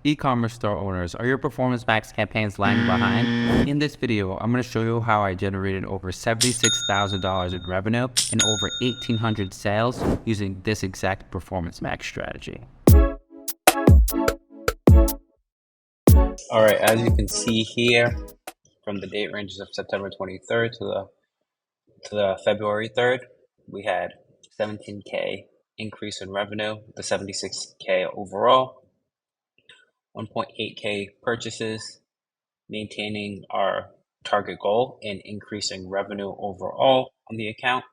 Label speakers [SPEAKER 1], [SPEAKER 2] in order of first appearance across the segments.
[SPEAKER 1] E-commerce store owners, are your Performance Max campaigns lagging behind? In this video, I'm going to show you how I generated over $76,000 in revenue and over 1,800 sales using this exact Performance Max strategy. All right, as you can see here, from the date ranges of September 23rd to the February 3rd, we had 17K increase in revenue, the 76K overall, 1.8K purchases, maintaining our target goal and increasing revenue overall on the account.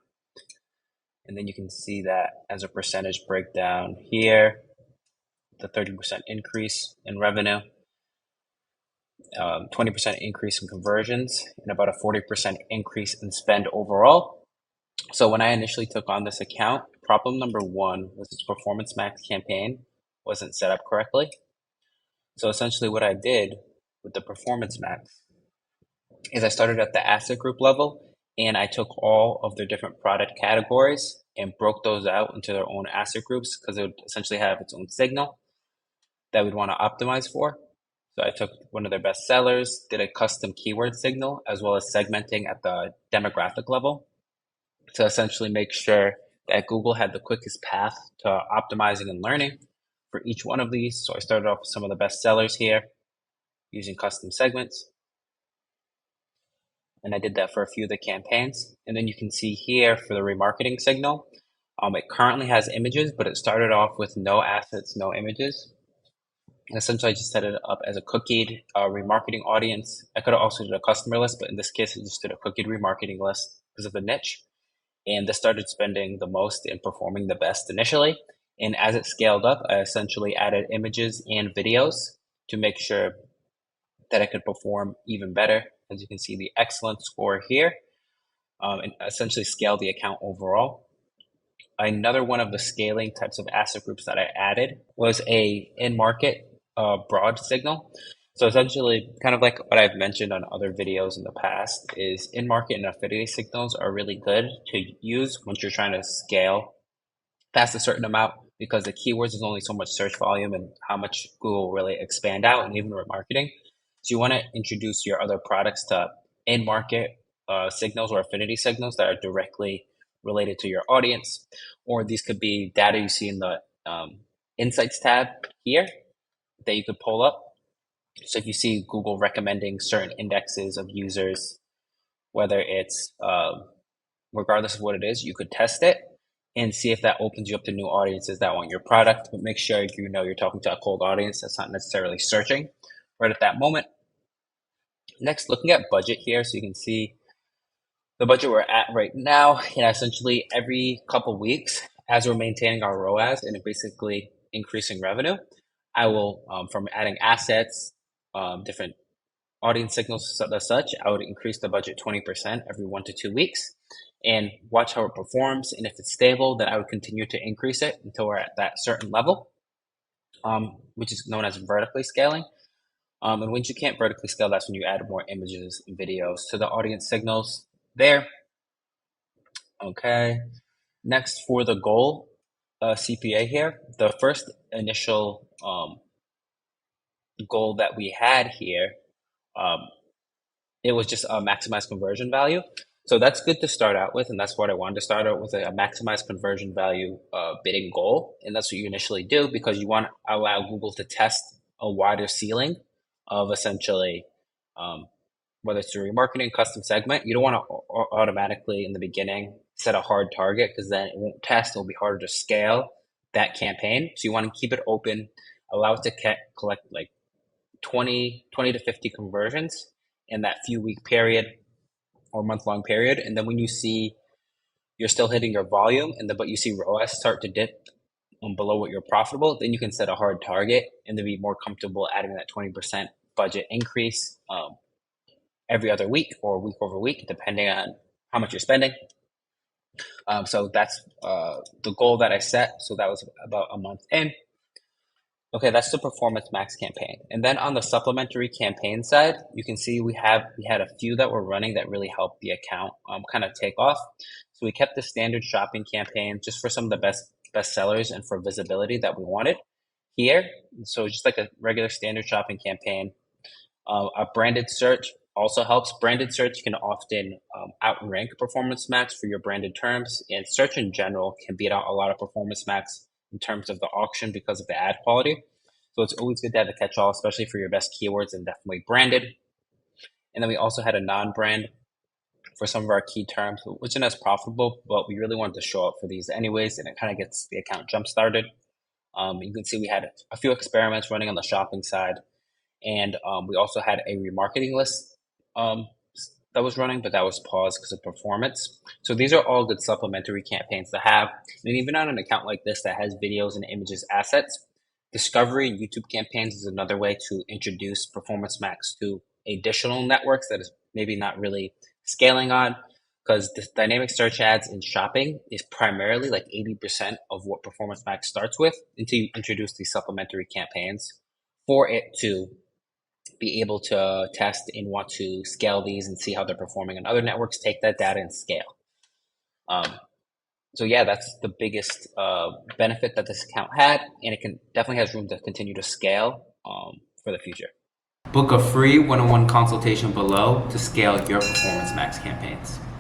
[SPEAKER 1] And then you can see that as a percentage breakdown here, the 30% increase in revenue, 20% increase in conversions, and about a 40% increase in spend overall. So when I initially took on this account, problem number one was its Performance Max campaign wasn't set up correctly. So essentially what I did with the Performance Max is I started at the asset group level and I took all of their different product categories and broke those out into their own asset groups because it would essentially have its own signal that we'd want to optimize for. So I took one of their best sellers, did a custom keyword signal, as well as segmenting at the demographic level to essentially make sure that Google had the quickest path to optimizing and learning for each one of these. So I started off with some of the best sellers here using custom segments. And I did that for a few of the campaigns. And then you can see here for the remarketing signal, it currently has images, but it started off with no assets, no images. And essentially I just set it up as a cookied remarketing audience. I could have also did a customer list, but in this case, I just did a cookied remarketing list because of the niche. And this started spending the most and performing the best initially. And as it scaled up, I essentially added images and videos to make sure that I could perform even better. As you can see, the excellent score here, and essentially scale the account overall. Another one of the scaling types of asset groups that I added was a in-market broad signal. So essentially, kind of like what I've mentioned on other videos in the past, is in-market and affinity signals are really good to use once you're trying to scale past a certain amount because the keywords is only so much search volume and how much Google will really expand out and even remarketing. So you want to introduce your other products to in-market signals or affinity signals that are directly related to your audience, or these could be data you see in the Insights tab here that you could pull up. So if you see Google recommending certain indexes of users, whether it's regardless of what it is, you could test it and see if that opens you up to new audiences that want your product. But make sure you know you're talking to a cold audience that's not necessarily searching right at that moment. Next, looking at budget here, so you can see the budget we're at right now. Essentially every couple weeks, as we're maintaining our ROAS and basically increasing revenue, I will, from adding assets, different audience signals as such, I would increase the budget 20% every 1 to 2 weeks and watch how it performs. And if it's stable, then I would continue to increase it until we're at that certain level, which is known as vertically scaling. And once you can't vertically scale, that's when you add more images and videos to the audience signals there. Okay. Next, for the goal CPA here, the first initial goal that we had here, it was just a maximized conversion value. So that's good to start out with, and that's what I wanted to start out with, a maximized conversion value bidding goal. And that's what you initially do because you want to allow Google to test a wider ceiling of essentially whether it's a remarketing custom segment. You don't want to automatically in the beginning set a hard target because then it won't test. It'll be harder to scale that campaign. So you want to keep it open, allow it to collect like 20 to 50 conversions in that few week period or month-long period. And then when you see you're still hitting your volume but you see ROAS start to dip below what you're profitable, then you can set a hard target and then be more comfortable adding that 20% budget increase every other week or week over week, depending on how much you're spending. So that's the goal that I set. So that was about a month in. Okay, that's the Performance Max campaign. And then on the supplementary campaign side, you can see we had a few that were running that really helped the account kind of take off. So we kept the standard shopping campaign just for some of the best sellers and for visibility that we wanted. here. So just like a regular standard shopping campaign. A branded search also helps. Branded search can often outrank Performance Max for your branded terms, and search in general can beat out a lot of Performance Max in terms of the auction because of the ad quality. So it's always good to have a catch-all, especially for your best keywords, and definitely branded. And then we also had a non-brand for some of our key terms, which isn't as profitable, but we really wanted to show up for these anyways, and it kind of gets the account jump started. You can see we had a few experiments running on the shopping side, and we also had a remarketing list um, that was running, but that was paused because of performance. So these are all good supplementary campaigns to have. And even on an account like this that has videos and images assets, discovery and YouTube campaigns is another way to introduce Performance Max to additional networks that is maybe not really scaling on, because the dynamic search ads in shopping is primarily like 80% of what Performance Max starts with until you introduce these supplementary campaigns for it to be able to test and want to scale these and see how they're performing on other networks, take that data and scale. So yeah, that's the biggest benefit that this account had, and it can definitely has room to continue to scale for the future. Book a free one-on-one consultation below to scale your Performance Max campaigns.